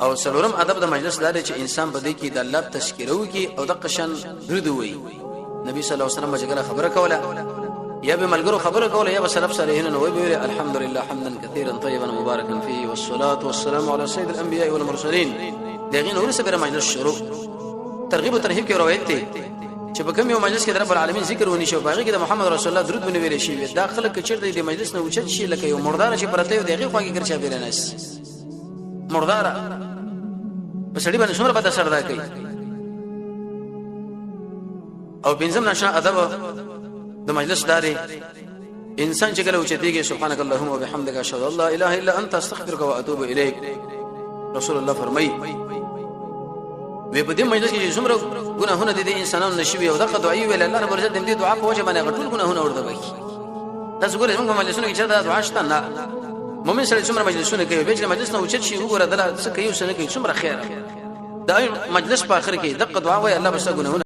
او څلورم ادب د مجلس دا دی چې انسان په دې کې د الله تذکره وکي او د قشن درود وي. نبی صلی الله علیه وسلم چې خبره کوله یا به ملګرو خبره کوله یا به سلف صالحین نو وی الحمدلله حمدا كثيرا طيبا مباركا فيه والصلاه والسلام على سيد الانبياء والمرسلين. دغه نور سره مجلس شروع ترغیب او ترهیب کې روایت ته چې په کوم یو مجلس کې د رب العالمین ذکر ونی شو باغې کې د محمد رسول الله درود بنوي شي دا خلک چې د مجلس نه اوچت شي لکه یو مردار چې پرته یو دغه خواږي ګرځي بیرناس مردار په سړي باندې څومره بد اثر دا کوي. او بنظم نشه ادب د مجلس داري انسان چې کله اوچتيږي سبحانك اللهم وبحمدك اشهد ان لا اله الا انت استغفرك واتوب اليك. رسول الله فرمایي وې په دې مجلس کې څومره ګناهونه دي انسانانو نشوي او دغه دعای ویل الله رب عزت دې دعا په وجه باندې غټول ګناهونه ورته وایي. تاسو ګورئ موږ مجلسونه کې چې دا دعا شته نه مؤمن سره څومره مجلسونه کوي به چې مجلس نه اوچت شي وګوره دلا څه کوي څه نه کوي څومره خیر دا مجلس په اخر کې دغه دعا وایي الله بس ګناهونه